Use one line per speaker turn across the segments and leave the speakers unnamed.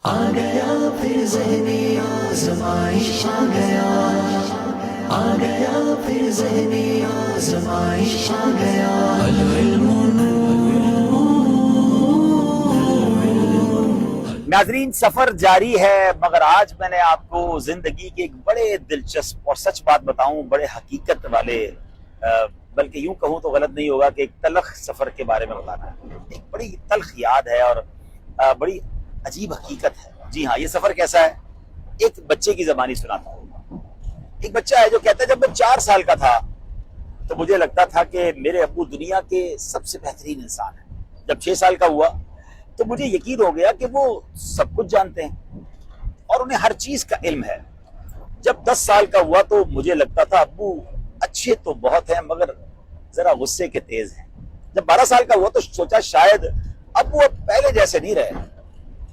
آ گیا پھر ذہنی آزمائش آ گیا پھر ذہنی آزمائش آ گیا العلم
ناظرین، سفر جاری ہے، مگر آج میں نے آپ کو زندگی کے ایک بڑے دلچسپ اور سچ بات بتاؤں، بڑے حقیقت والے بلکہ یوں کہوں تو غلط نہیں ہوگا کہ ایک تلخ سفر کے بارے میں بتانا ہے۔ ایک بڑی تلخ یاد ہے اور بڑی عجیب حقیقت ہے۔ جی ہاں، یہ سفر کیسا ہے؟ ایک بچے کی زبانی سناتا ہوں۔ ایک بچہ ہے جو کہتا ہے جب میں 4 سال کا تھا تو مجھے لگتا تھا کہ میرے ابو دنیا کے سب سے بہترین انسان ہیں۔ جب 6 سال کا ہوا تو مجھے یقین ہو گیا کہ وہ سب کچھ جانتے ہیں اور انہیں ہر چیز کا علم ہے۔ جب 10 سال کا ہوا تو مجھے لگتا تھا ابو اچھے تو بہت ہیں مگر ذرا غصے کے تیز ہیں۔ جب 12 سال کا ہوا تو سوچا شاید ابو اب پہلے جیسے نہیں رہے۔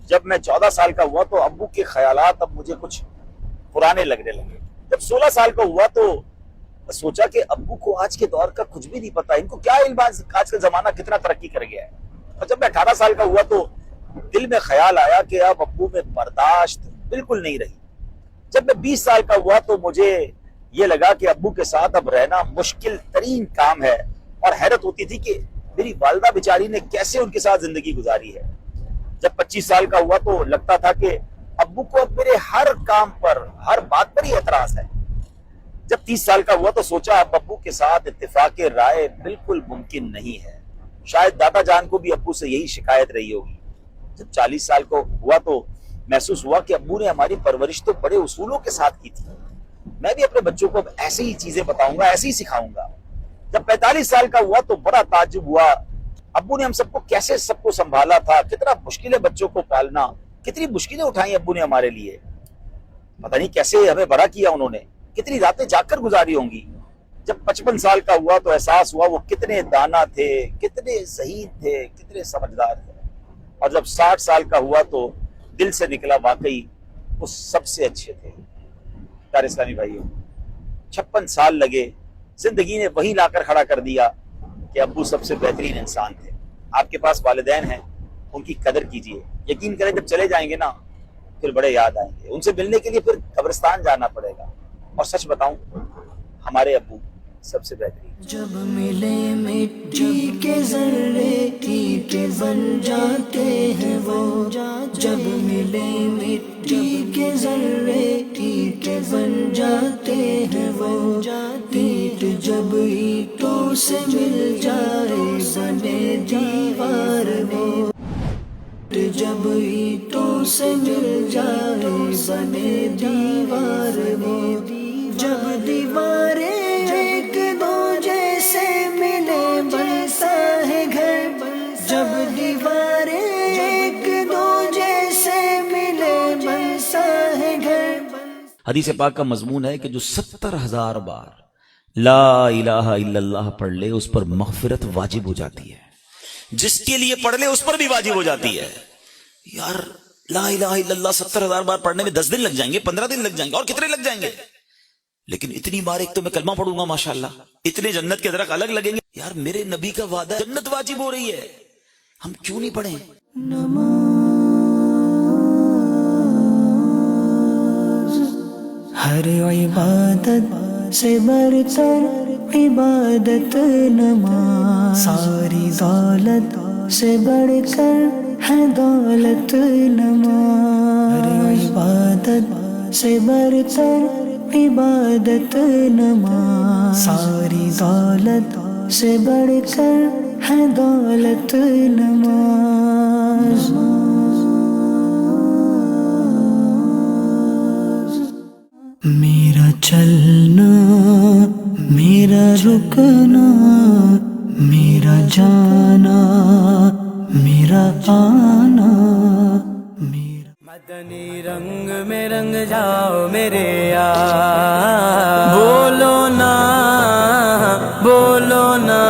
جب میں 14 سال کا ہوا تو ابو کے خیالات اب مجھے کچھ پرانے لگنے لگے۔ جب 16 سال کا ہوا تو سوچا کہ ابو کو آج کے دور کا کچھ بھی نہیں پتا، ان کو کیا علم، آج کا زمانہ کتنا ترقی کر گیا ہے۔ اور جب میں 18 سال کا ہوا تو دل میں خیال آیا کہ اب ابو میں برداشت بالکل نہیں رہی۔ جب میں 20 سال کا ہوا تو مجھے یہ لگا کہ ابو کے ساتھ اب رہنا مشکل ترین کام ہے، اور حیرت ہوتی تھی کہ میری والدہ بیچاری نے کیسے ان کے ساتھ زندگی گزاری ہے۔ جب 25 سال کا ہوا تو لگتا تھا کہ ابو کو اب میرے ہر کام پر، ہر بات پر ہی اعتراض ہے۔ جب 30 سال کا ہوا تو سوچا اب ابو کے ساتھ اتفاق رائے بالکل ممکن نہیں ہے۔ شاید دادا جان کو بھی ابو سے یہی شکایت رہی ہوگی۔ جب 40 سال کو ہوا تو محسوس ہوا کہ ابو نے ہماری پرورش تو بڑے اصولوں کے ساتھ کی تھی، میں بھی اپنے بچوں کو اب ایسے ہی چیزیں بتاؤں گا، ایسے ہی سکھاؤں گا۔ جب 45 سال کا ہوا تو بڑا تعجب ہوا، ابو نے ہم سب کو کیسے سب کو سنبھالا تھا، کتنا مشکل ہے بچوں کو پالنا، کتنی مشکلیں اٹھائیں ابو نے ہمارے لیے، پتہ نہیں کیسے ہمیں بڑا کیا انہوں نے، کتنی راتیں جاگ کر گزاری ہوں گی۔ جب 55 سال کا ہوا تو احساس ہوا وہ کتنے دانا تھے، کتنے ذہین تھے، کتنے سمجھدار تھے۔ اور جب 60 سال کا ہوا تو دل سے نکلا واقعی وہ سب سے اچھے تھے۔ پیارے اسلامی بھائیوں، 56 سال لگے، زندگی نے وہی لا کر کھڑا کر دیا کہ ابو سب سے بہترین انسان تھے۔ آپ کے پاس والدین ہیں، ان کی قدر کیجئے۔ یقین کریں جب چلے جائیں گے نا پھر بڑے یاد آئیں گے، ان سے ملنے کے لیے پھر قبرستان جانا پڑے گا۔ اور سچ بتاؤں، ہمارے ابو سب سے بہترین۔
جب ملے مٹی کے ذرے اینٹیں بن جاتے ہیں وہ، جب ملے مٹی کے ذرے اینٹیں بن جاتے ہیں وہ، اینٹ جب اینٹوں سے مل جائے بنے دیوار وہ، جب اینٹوں سے مل جائے بنے دیوار وہ، جب دیواریں ایک دو جیسے ملے بنتا ہے گھر، جب دیواریں ایک دو جیسے ملے بنتا ہے گھر۔
حدیث پاک کا مضمون ہے کہ جو 70,000 بار لا الہ الا اللہ پڑھ لے اس پر مغفرت واجب ہو جاتی ہے، جس کے لیے پڑھ لے اس پر بھی واجب ہو جاتی ہے۔ یار لا الہ الا اللہ 70,000 بار پڑھنے میں 10 دن لگ جائیں گے، 15 دن لگ جائیں گے، اور کتنے لگ جائیں گے، لیکن اتنی بار ایک تو میں کلمہ پڑھوں گا ماشاءاللہ، اتنے جنت کے درخت الگ لگیں گے۔ یار میرے نبی کا وعدہ ہے، جنت واجب ہو رہی ہے، ہم کیوں نہیں پڑھیں؟
ہر عبادت سے برتر عبادت نماز، ساری دولت سے بڑھ کر ہے دولت نماز، ہر عبادت سے برتر عبادت نماز، ساری دولت سے بڑھ کر ہے دولت نماز۔ میرا چلنا، میرا رکنا، میرا جانا، میرا آنا، میرا
مدنی رنگ میں رنگ جاؤ میرے یار، بولو نا بولو نا،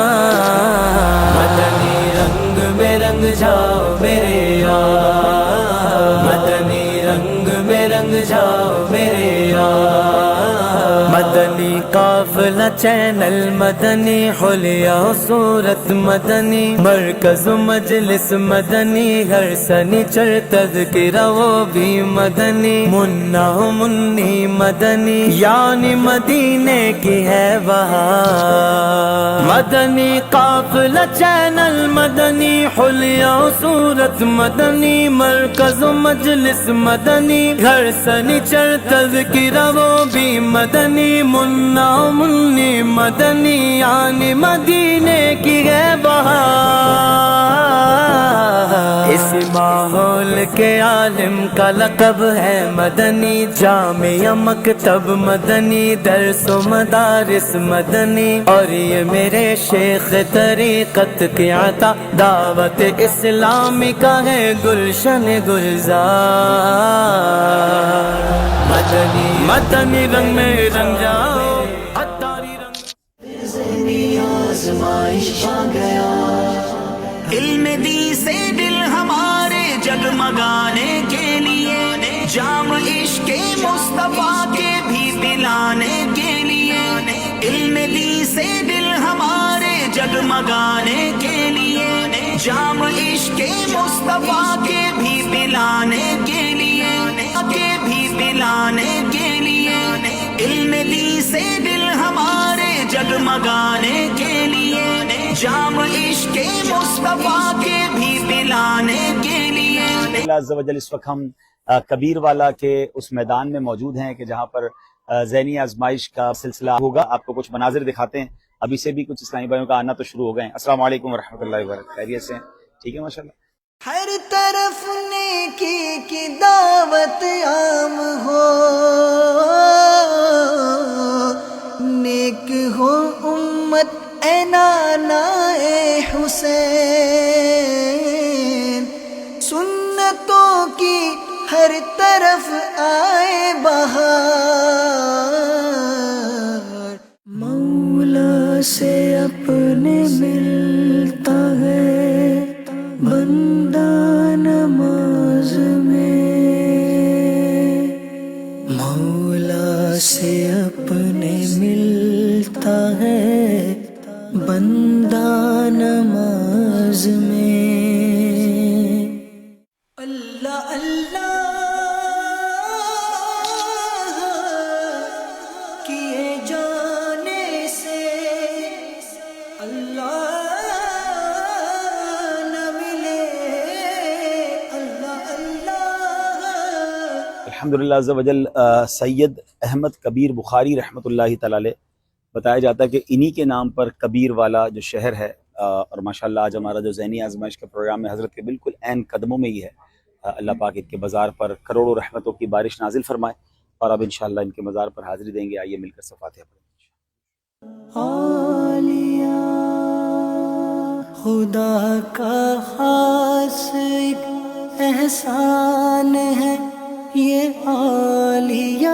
مدنی رنگ میں رنگ جاؤ میرے یار، مدنی رنگ میں رنگ جاؤ میرے یار، مدنی قافلہ چینل مدنی، حلیہ صورت مدنی، مرکز مجلس مدنی، ہر سنیچر تذکرہ وہ بھی مدنی، منا منی مدنی، یعنی مدینے کی ہے بہار، مدنی قافلہ چینل مدنی، حلیہ صورت مدنی، مرکز مجلس مدنی، گھر سنیچر تذکرہ وہ بھی مدنی، منا منی مدنی، یعنی مدینے کی ہے بہار، اس ماحول کے عالم کا لقب ہے مدنی، جامعہ مکتب مدنی، درس و مدارس مدنی، اور یہ میرے شیخ طریقت کی عطا دعوت اسلامی کا ہے گلشن گلزار، مدنی مدنی رنگ میں رنگ جاؤ، عطاری رنگ
ذہنی آزمائش آ گیا،
علم دی سے دل ہمارے جگمگانے کے لیے، جام عشق مصطفیٰ کے بھی پلانے کے لیے، علم دی سے دل ہمارے جگمگانے کے لیے، جام عشق مصطفیٰ کے بھی پلانے کے لیے، پلانے کے لیے، علم دی سے دل ہمارے جگمگانے کے لیے، جام عشق مصطفیٰ کے بھی پلانے کے لیے۔
اللہ عز و جل اس وقت ہم کبیر والا کے اس میدان میں موجود ہیں کہ جہاں پر ذہنی آزمائش کا سلسلہ ہوگا، آپ کو کچھ مناظر دکھاتے ہیں، ابھی سے بھی کچھ اسلامی بھائیوں کا آنا تو شروع ہو گئے ہیں۔ السلام علیکم ورحمۃ اللہ وبرکاتہ، خیریت سے ہیں؟ ٹھیک ہے ماشاءاللہ۔
ہر طرف نیکی کی دعوت عام ہو، نیک ہو امت اے نانا اے حسین، سنتوں کی ہر طرف آئے بہار، مولا سے اپنے ملتا ہے بندہ نماز میں، مولا سے اپنے ملتا ہے بندہ نماز میں، اللہ اللہ کیے جانے سے اللہ
الحمدللہ عز و جل سید احمد کبیر بخاری رحمۃ اللہ تعالی علیہ بتایا جاتا ہے کہ انہی کے نام پر کبیر والا جو شہر ہے، اور ماشاءاللہ آج ہمارا جو ذہنی آزمائش کا پروگرام ہے حضرت کے بالکل عین قدموں میں ہی ہے۔ اللہ پاک ان کے مزار پر کروڑوں رحمتوں کی بارش نازل فرمائے، اور اب انشاءاللہ ان کے مزار پر حاضری دیں گے۔ آئیے مل کر فاتحہ پڑھیں۔
عالیہ خدا کا خاص ایک احسان ہے یہ عالیہ،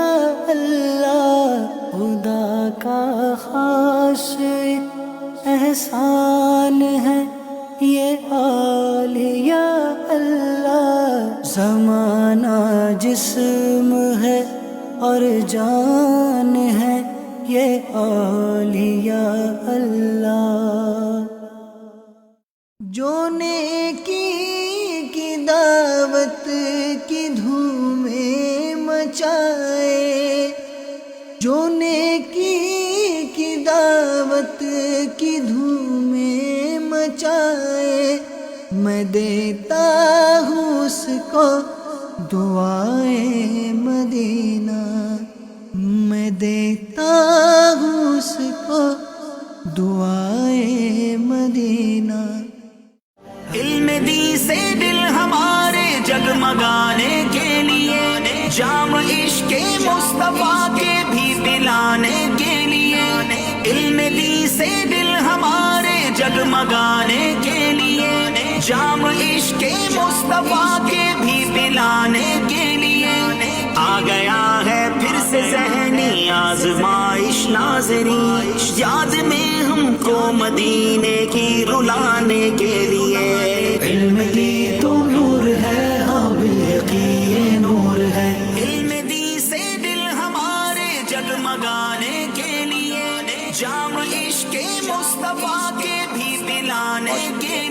اللہ خدا کا خاص ایک احسان ہے یہ عالیہ، اللہ زمانہ جسم ہے اور جان ہے یہ عالیہ، اللہ جو نیکی کی دعوت کی دھومیں مچائے، جو نیکی کی دعوت کی دھومیں مچائے، میں دیتا ہوں اس کو دعائیں مدینہ، میں دیتا ہوں اس کو دعائیں مدینہ،
علم دی سے دل ہمارے جگمگانے کے لیے، جام عشق مصطفیٰ کے بھی پلانے کے لیے، علم دی سے دل ہمارے جگمگانے کے لیے، جام عشق مصطفیٰ کے بھی پلانے کے لیے، آ گیا ہے پھر سے ذہنی آزمائش ناظرین، یاد میں ہم کو مدینے کی رلانے کے لیے،
علم دی تو نور ہے، ہاں بالیقین نور ہے،
علم دی سے دل ہمارے جگمگانے کے لیے،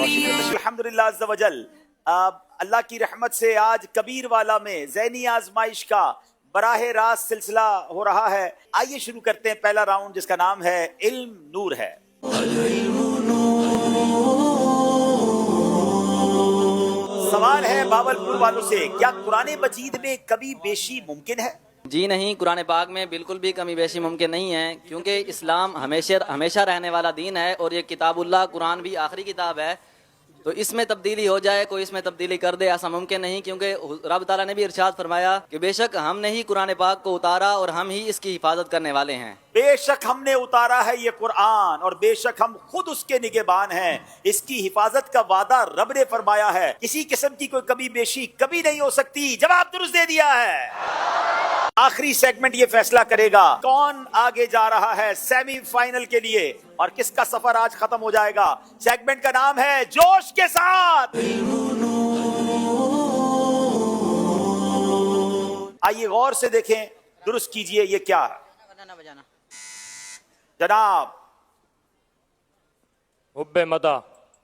الحمدللہ عز وجل اللہ کی رحمت سے آج کبیر والا میں ذہنی آزمائش کا براہ راست سلسلہ ہو رہا ہے. آئیے شروع کرتے ہیں پہلا راؤنڈ جس کا نام ہے علم نور ہے. سوال ہے باولپور والوں سے، کیا قرآن مجید میں کمی بیشی ممکن ہے؟
جی نہیں، قرآن پاک میں بالکل بھی کمی بیشی ممکن نہیں ہے، کیونکہ اسلام ہمیشہ رہنے والا دین ہے، اور یہ کتاب اللہ قرآن بھی آخری کتاب ہے. تو اس میں تبدیلی ہو جائے، کوئی اس میں تبدیلی کر دے، ایسا ممکن نہیں، کیونکہ رب تعالیٰ نے بھی ارشاد فرمایا کہ بے شک ہم نے ہی قرآن پاک کو اتارا اور ہم ہی اس کی حفاظت کرنے والے ہیں.
بے شک ہم نے اتارا ہے یہ قرآن اور بے شک ہم خود اس کے نگہبان ہیں. اس کی حفاظت کا وعدہ رب نے فرمایا ہے. کسی قسم کی کوئی کمی بیشی کبھی نہیں ہو سکتی. جواب درست دے دیا ہے. آخری سیگمنٹ یہ فیصلہ کرے گا کون آگے جا رہا ہے سیمی فائنل کے لیے اور کس کا سفر آج ختم ہو جائے گا. سیگمنٹ کا نام ہے جوش کے ساتھ. آئیے غور سے دیکھیں، درست کیجئے یہ کیا ہے جناب.
حب مدح.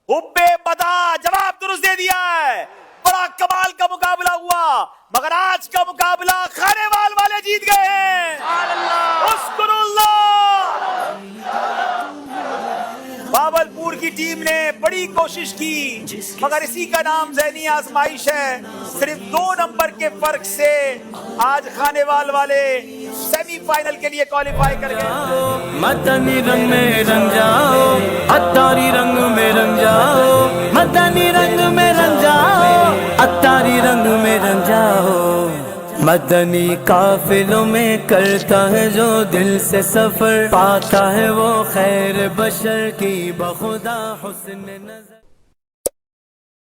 حب مدح جواب درست دے دیا ہے. بڑا کمال کا مقابلہ ہوا، مگر آج کا مقابلہ خانے والے جیت گئے ہیں. اذکر اللہ. باولپور کی ٹیم نے بڑی کوشش کی، مگر اسی کا نام ذہنی آزمائش ہے. صرف 2 نمبر کے فرق سے آج خانے والے سیمی فائنل کے لیے کوالیفائی کر گئے.
مدنی رنگ میں رنگ جاؤ، اتاری رنگ میں رنگ جاؤ، مدنی رنگ میں رنگ جاؤ، اتاری رنگ میں رنگ جاؤ. مدنی قافلوں میں کرتا ہے جو دل سے سفر، پاتا ہے وہ خیر بشر کی بخدا حسن نظر.